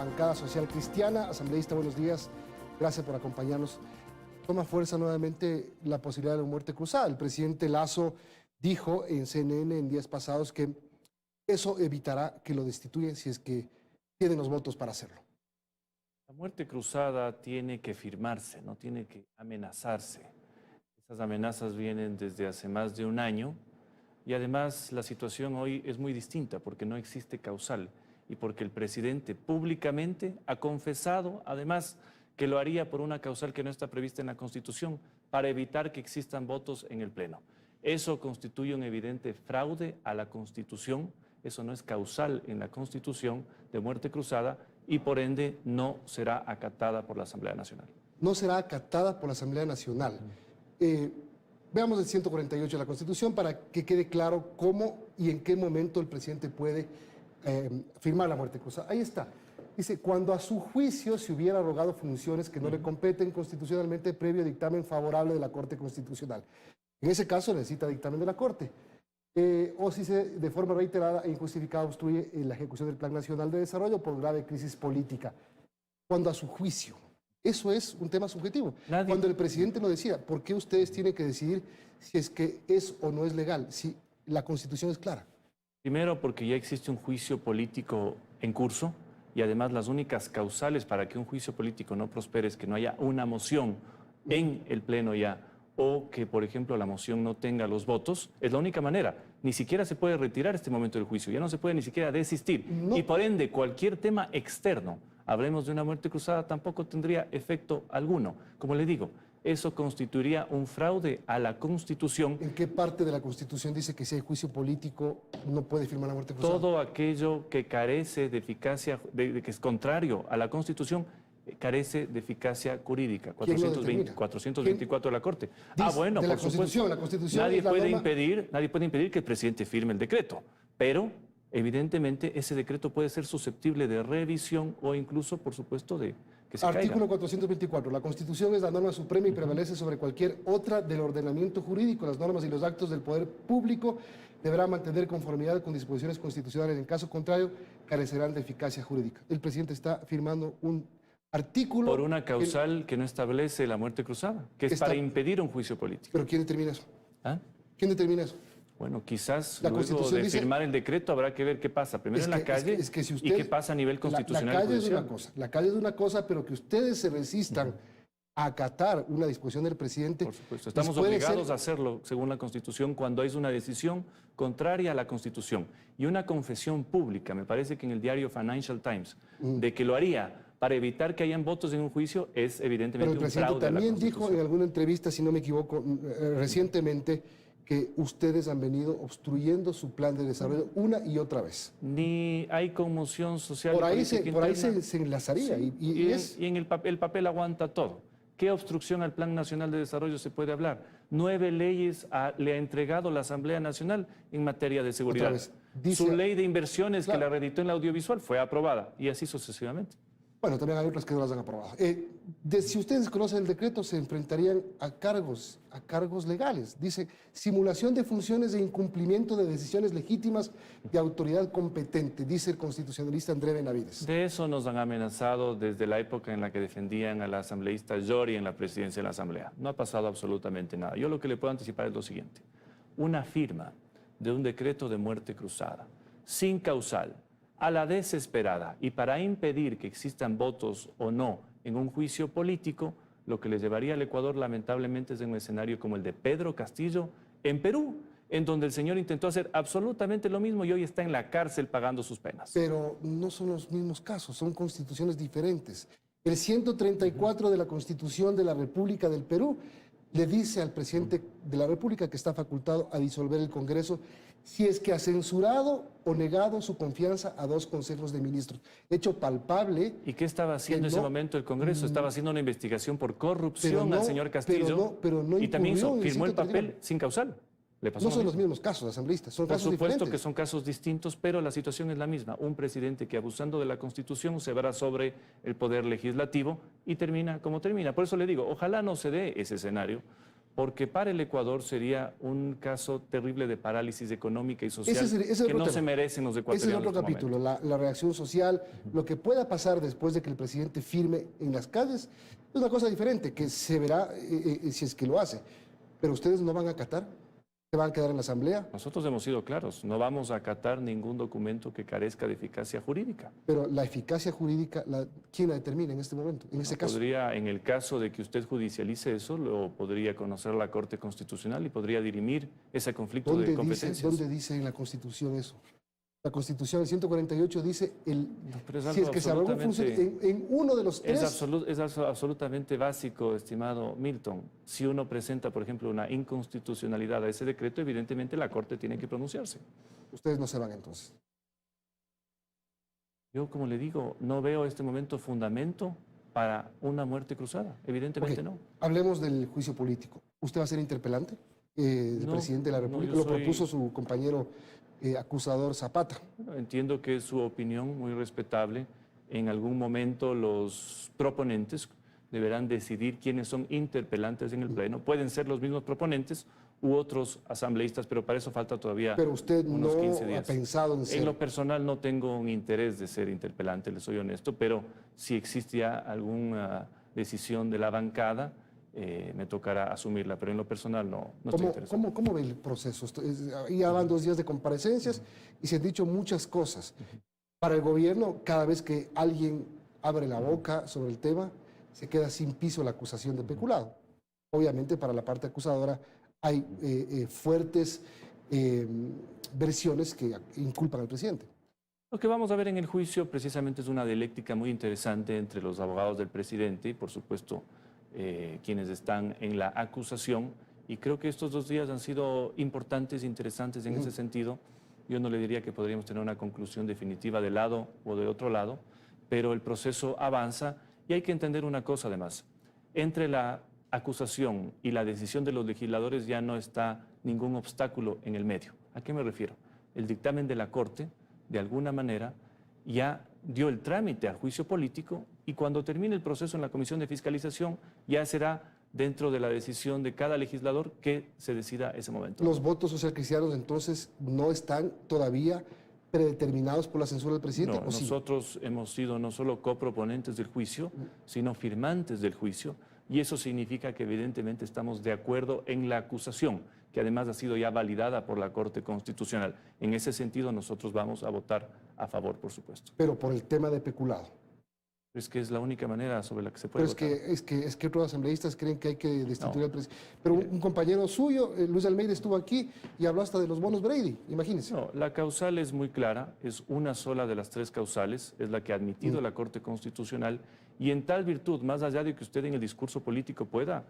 bancada social cristiana. Asambleísta, buenos días. Gracias por acompañarnos. Toma fuerza nuevamente la posibilidad de la muerte cruzada. El presidente Lasso dijo en CNN en días pasados que eso evitará que lo destituyan si es que tienen los votos para hacerlo. La muerte cruzada tiene que firmarse, no tiene que amenazarse. Esas amenazas vienen desde hace más de un año y además la situación hoy es muy distinta porque no existe causal y porque el presidente públicamente ha confesado además que lo haría por una causal que no está prevista en la Constitución para evitar que existan votos en el Pleno. Eso constituye un evidente fraude a la Constitución, eso no es causal en la Constitución de muerte cruzada y por ende no será acatada por la Asamblea Nacional. No será acatada por la Asamblea Nacional. Veamos el 148 de la Constitución para que quede claro cómo y en qué momento el presidente puede firmar la muerte cruzada. Ahí está. Dice, cuando a su juicio se hubiera arrogado funciones que no le competen constitucionalmente previo dictamen favorable de la Corte Constitucional. En ese caso necesita dictamen de la Corte. O si se de forma reiterada e injustificada obstruye la ejecución del Plan Nacional de Desarrollo por grave crisis política. Cuando a su juicio. Eso es un tema subjetivo. Cuando el presidente lo decía, ¿por qué ustedes tienen que decidir si es que es o no es legal? Si la Constitución es clara. Primero, porque ya existe un juicio político en curso y además las únicas causales para que un juicio político no prospere es que no haya una moción en el Pleno ya o que, por ejemplo, la moción no tenga los votos. Es la única manera. Ni siquiera se puede retirar este momento del juicio. Ya no se puede ni siquiera desistir. No. Y por ende, cualquier tema externo, hablemos de una muerte cruzada, tampoco tendría efecto alguno. Como le digo, eso constituiría un fraude a la Constitución. ¿En qué parte de la Constitución dice que si hay juicio político no puede firmar la muerte cruzada? Todo aquello que carece de eficacia, que es contrario a la Constitución, carece de eficacia jurídica. 424 de la Corte. Bueno, de por supuesto. La Constitución nadie puede impedir que el presidente firme el decreto, pero evidentemente ese decreto puede ser susceptible de revisión o incluso, por supuesto, de que se caiga. Artículo 424. La Constitución es la norma suprema y prevalece sobre cualquier otra del ordenamiento jurídico. Las normas y los actos del poder público deberán mantener conformidad con disposiciones constitucionales. En caso contrario, carecerán de eficacia jurídica. El presidente está firmando un artículo... Por una causal que no establece la muerte cruzada, que es para impedir un juicio político. ¿Pero quién determina eso? ¿Ah? ¿Quién determina eso? Bueno, quizás luego de firmar el decreto habrá que ver qué pasa primero en la calle y qué pasa a nivel constitucional. La calle es una cosa, la calle es una cosa, pero que ustedes se resistan a acatar una disposición del presidente. Por supuesto, estamos obligados a hacerlo según la Constitución cuando hay una decisión contraria a la Constitución y una confesión pública, me parece que en el diario Financial Times, de que lo haría para evitar que hayan votos en un juicio es evidentemente un fraude a la Constitución. Pero el presidente también dijo en alguna entrevista, si no me equivoco, recientemente, que ustedes han venido obstruyendo su plan de desarrollo una y otra vez. Ni hay conmoción social. Por ahí se enlazaría. Sí. Y en el papel aguanta todo. ¿Qué obstrucción al Plan Nacional de Desarrollo se puede hablar? 9 leyes le ha entregado la Asamblea Nacional en materia de seguridad. Su ley de inversiones que la reeditó en la audiovisual fue aprobada y así sucesivamente. Bueno, también hay otras que no las han aprobado. Si ustedes conocen el decreto, se enfrentarían a cargos legales. Dice, simulación de funciones de incumplimiento de decisiones legítimas de autoridad competente, dice el constitucionalista André Benavides. De eso nos han amenazado desde la época en la que defendían a la asambleísta Llori en la presidencia de la Asamblea. No ha pasado absolutamente nada. Yo lo que le puedo anticipar es lo siguiente. Una firma de un decreto de muerte cruzada, sin causal, a la desesperada y para impedir que existan votos o no en un juicio político, lo que le llevaría al Ecuador lamentablemente es un escenario como el de Pedro Castillo en Perú, en donde el señor intentó hacer absolutamente lo mismo y hoy está en la cárcel pagando sus penas. Pero no son los mismos casos, son constituciones diferentes. El 134 de la Constitución de la República del Perú le dice al presidente de la República que está facultado a disolver el Congreso si es que ha censurado o negado su confianza a 2 consejos de ministros. Hecho palpable. ¿Y qué estaba haciendo en ese momento el Congreso? Estaba haciendo una investigación por corrupción al señor Castillo y también firmó el papel sin causal. No son los mismos casos, asambleístas, son casos diferentes. Por supuesto que son casos distintos, pero la situación es la misma. Un presidente que abusando de la Constitución se verá sobre el poder legislativo y termina como termina. Por eso le digo, ojalá no se dé ese escenario, porque para el Ecuador sería un caso terrible de parálisis económica y social ese que no tema. se merecen los Ese ecuatorianos. es otro en este capítulo, momento. la reacción social, lo que pueda pasar después de que el presidente firme en las calles, es una cosa diferente, que se verá si es que lo hace. Pero ustedes no van a acatar, se van a quedar en la Asamblea, Nosotros hemos sido claros, no vamos a acatar ningún documento que carezca de eficacia jurídica. pero la eficacia jurídica, ¿quién la determina en este momento, en ese caso? Podría, en el caso de que usted judicialice eso, lo podría conocer la Corte Constitucional y podría dirimir ese conflicto de competencias. ¿Dónde dice en la Constitución eso? La Constitución, el 148, dice Pero es si algo es que se habrá una función en uno de los tres. Es absolutamente básico, estimado Milton. Si uno presenta, por ejemplo, una inconstitucionalidad a ese decreto, evidentemente la Corte tiene que pronunciarse. Ustedes no se van entonces. Yo, como le digo, no veo este momento fundamento para una muerte cruzada. Evidentemente Ok, no. hablemos del juicio político. ¿Usted va a ser interpelante? El No, presidente de la no, República yo lo soy- propuso su compañero acusador Zapata. Bueno, entiendo que es su opinión muy respetable. En algún momento los proponentes deberán decidir quiénes son interpelantes en el Pleno. Pueden ser los mismos proponentes u otros asambleístas, pero para eso falta todavía Pero usted unos no 15 ha días. pensado en En ser. lo personal no tengo un interés de ser interpelante, le soy honesto, pero si existe ya alguna decisión de la bancada, me tocará asumirla, pero en lo personal no estoy interesado. ¿Cómo ve el proceso? Ya van 2 días de comparecencias y se han dicho muchas cosas. Para el gobierno, cada vez que alguien abre la boca sobre el tema, se queda sin piso la acusación de peculado. Obviamente, para la parte acusadora hay fuertes versiones que inculpan al presidente. Lo que vamos a ver en el juicio precisamente es una dialéctica muy interesante entre los abogados del presidente y, por supuesto, quienes están en la acusación. Y creo que estos 2 días han sido importantes, interesantes en ese sentido. Yo no le diría que podríamos tener una conclusión definitiva de lado o de otro lado, pero el proceso avanza y hay que entender una cosa además. Entre la acusación y la decisión de los legisladores ya no está ningún obstáculo en el medio. ¿A qué me refiero? El dictamen de la Corte, de alguna manera, ya dio el trámite al juicio político y cuando termine el proceso en la Comisión de Fiscalización ya será dentro de la decisión de cada legislador que se decida ese momento. Los votos socialcristianos entonces no están todavía predeterminados por la censura del presidente. No, ¿o sí? nosotros hemos sido no solo coproponentes del juicio, sino firmantes del juicio, y eso significa que evidentemente estamos de acuerdo en la acusación, que además ha sido ya validada por la Corte Constitucional. En ese sentido, nosotros vamos a votar a favor, por supuesto. Pero por el tema de peculado. Es que es la única manera sobre la que se puede Pero votar. es que otros asambleístas creen que hay que destituir al presidente. Pero un compañero suyo, Luis Almeida, estuvo aquí y habló hasta de los bonos Brady, imagínense. No, la causal es muy clara, es una sola de las 3 causales, es la que ha admitido la Corte Constitucional, y en tal virtud, más allá de que usted en el discurso político pueda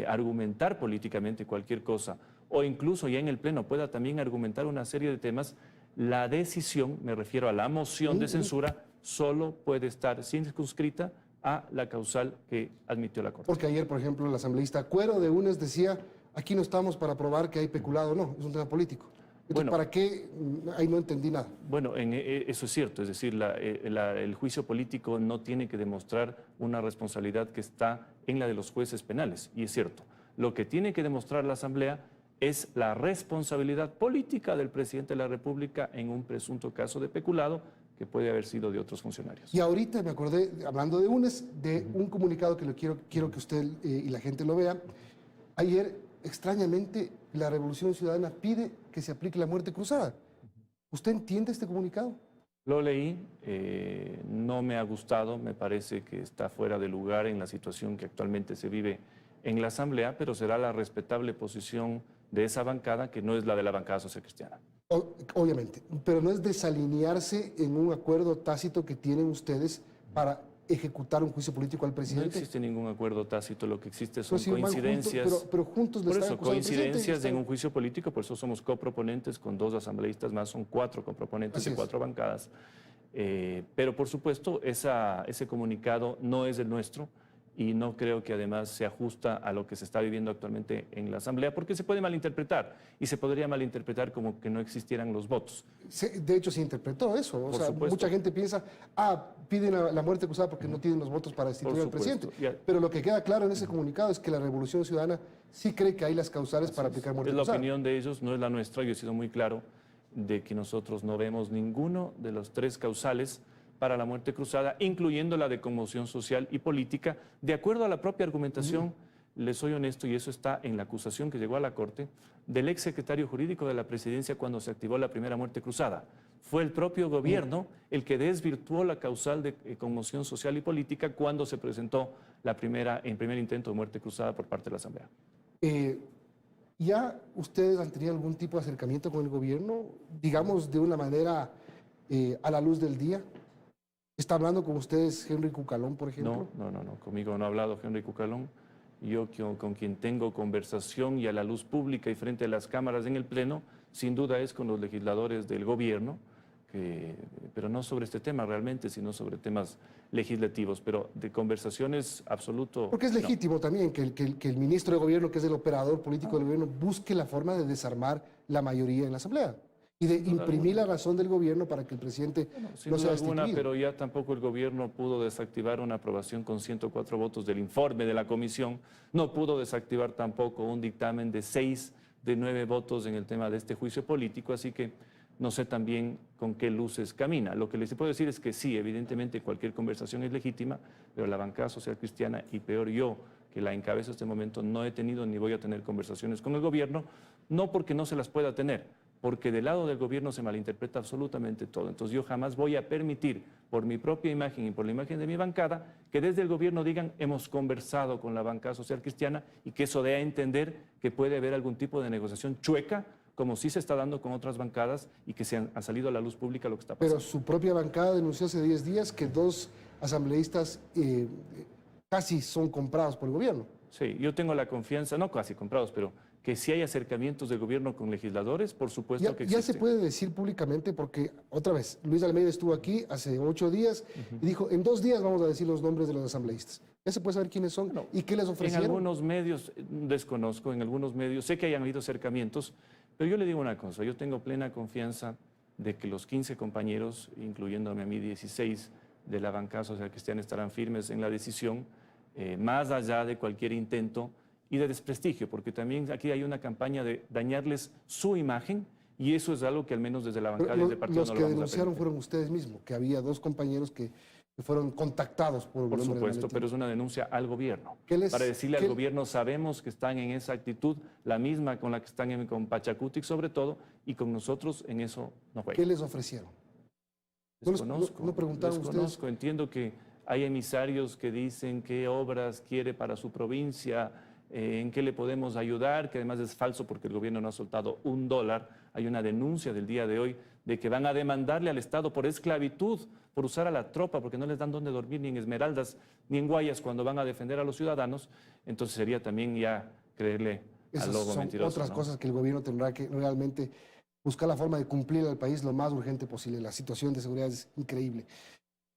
argumentar políticamente cualquier cosa, o incluso ya en el Pleno pueda también argumentar una serie de temas, la decisión, me refiero a la moción de censura, solo puede estar circunscrita a la causal que admitió la Corte. Porque ayer, por ejemplo, el asambleísta Cuero de UNES decía, aquí no estamos para probar que hay peculado, no, es un tema político. Entonces, Bueno. ¿para qué? Ahí no entendí nada. Bueno, eso es cierto, es decir, el juicio político no tiene que demostrar una responsabilidad que está en la de los jueces penales, y es cierto. Lo que tiene que demostrar la Asamblea es la responsabilidad política del presidente de la República en un presunto caso de peculado que puede haber sido de otros funcionarios. Y ahorita me acordé, hablando de UNES, de un comunicado que quiero que usted y la gente lo vea. Ayer, extrañamente, la Revolución Ciudadana pide que se aplique la muerte cruzada. ¿Usted entiende este comunicado? Lo leí, no me ha gustado, me parece que está fuera de lugar en la situación que actualmente se vive en la Asamblea, pero será la respetable posición de esa bancada, que no es la de la bancada social cristiana. Obviamente, pero no es desalinearse en un acuerdo tácito que tienen ustedes para ejecutar un juicio político al No presidente. existe ningún acuerdo tácito, lo que existe son Pero si van coincidencias. juntos, pero juntos le Por están eso, acusando al presidente y coincidencias en están- un juicio político, por eso somos coproponentes con 2 asambleístas más, son 4 coproponentes Así de es. 4 bancadas. Pero por supuesto, ese comunicado no es el nuestro. y no creo que además se ajusta a lo que se está viviendo actualmente en la Asamblea, porque se puede malinterpretar y se podría malinterpretar como que no existieran los votos. De hecho, se interpretó eso. O Por sea, supuesto. mucha gente piensa, piden la muerte cruzada porque no tienen los votos para destituir al presidente. Ya. Pero lo que queda claro en ese comunicado es que la Revolución Ciudadana sí cree que hay las causales para aplicar muerte Es la cruzada. opinión de ellos, no es la nuestra. Yo he sido muy claro de que nosotros no vemos ninguno de los tres causales para la muerte cruzada, incluyendo la de conmoción social y política, de acuerdo a la propia argumentación, les soy honesto, y eso está en la acusación que llegó a la Corte, del ex secretario jurídico de la presidencia cuando se activó la primera muerte cruzada. Fue el propio gobierno el que desvirtuó la causal de conmoción social y política cuando se presentó en primer intento de muerte cruzada por parte de la Asamblea. ¿Ya ustedes han tenido algún tipo de acercamiento con el gobierno, digamos de una manera a la luz del día? ¿Está hablando con ustedes Henry Cucalón, por ejemplo? No, conmigo no ha hablado Henry Cucalón. Yo con quien tengo conversación y a la luz pública y frente a las cámaras en el Pleno, sin duda es con los legisladores del gobierno, pero no sobre este tema realmente, sino sobre temas legislativos, pero de conversaciones absoluto. Porque es legítimo también que el ministro de gobierno, que es el operador político del gobierno, busque la forma de desarmar la mayoría en la Asamblea y de imprimir la razón del gobierno para que el presidente no sea destituido. Pero ya tampoco el gobierno pudo desactivar una aprobación con 104 votos del informe de la comisión, no pudo desactivar tampoco un dictamen de 6 de 9 votos en el tema de este juicio político, así que no sé también con qué luces camina. Lo que les puedo decir es que sí, evidentemente cualquier conversación es legítima, pero la bancada social cristiana, y peor yo, que la encabezo en este momento, no he tenido ni voy a tener conversaciones con el gobierno, no porque no se las pueda tener, porque del lado del gobierno se malinterpreta absolutamente todo. Entonces yo jamás voy a permitir, por mi propia imagen y por la imagen de mi bancada, que desde el gobierno digan hemos conversado con la bancada social cristiana y que eso dé a entender que puede haber algún tipo de negociación chueca, como sí se está dando con otras bancadas y que ha salido a la luz pública lo que está pasando. Pero su propia bancada denunció hace 10 días que 2 asambleístas casi son comprados por el gobierno. Sí, yo tengo la confianza, no casi comprados, pero que si hay acercamientos del gobierno con legisladores, por supuesto que existe. Ya se puede decir públicamente porque, otra vez, Luis Almeida estuvo aquí hace 8 días y dijo, en 2 días vamos a decir los nombres de los asambleístas. ¿Ya se puede saber quiénes son y qué les ofrecieron? En algunos medios, desconozco, en algunos medios, sé que hayan habido acercamientos, pero yo le digo una cosa, yo tengo plena confianza de que los 15 compañeros, incluyéndome a mí 16, de la bancada social cristiana estarán firmes en la decisión, más allá de cualquier intento y de desprestigio, porque también aquí hay una campaña de dañarles su imagen y eso es algo que al menos desde la bancada del partido los no que lo vamos a denunciaron permitir. fueron ustedes mismos, que había 2 compañeros que fueron contactados por el Por nombre de supuesto, Valentín. pero es una denuncia al gobierno. ¿Qué les- Para decirle qué- al gobierno, sabemos que están en esa actitud, la misma con la que están con Pachacutic sobre todo, y con nosotros en eso no ¿Qué juegan. les ofrecieron? ¿No les- Desconozco, no preguntaron desconozco. Entiendo que hay emisarios que dicen qué obras quiere para su provincia, en qué le podemos ayudar, que además es falso porque el gobierno no ha soltado $1. Hay una denuncia del día de hoy de que van a demandarle al Estado por esclavitud, por usar a la tropa, porque no les dan dónde dormir ni en Esmeraldas ni en Guayas cuando van a defender a los ciudadanos. Entonces sería también ya creerle al Esas lobo son mentiroso. otras ¿no? cosas que el gobierno tendrá que realmente buscar la forma de cumplir al país lo más urgente posible. La situación de seguridad es increíble.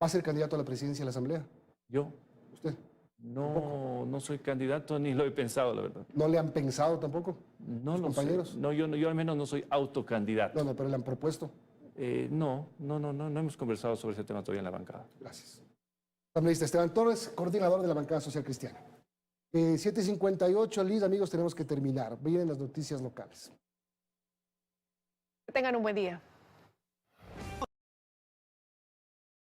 ¿Va a ser candidato a la presidencia de la Asamblea? Yo ¿Usted? no soy candidato ni lo he pensado, la verdad. ¿No le han pensado tampoco? No ¿Sus lo compañeros? sé. No, yo al menos no soy autocandidato. No, pero le han propuesto. No hemos conversado sobre ese tema todavía en la bancada. Gracias. Asambleísta Esteban Torres, coordinador de la bancada social cristiana. 7:58, Liz, amigos, tenemos que terminar. Vienen las noticias locales. Que tengan un buen día.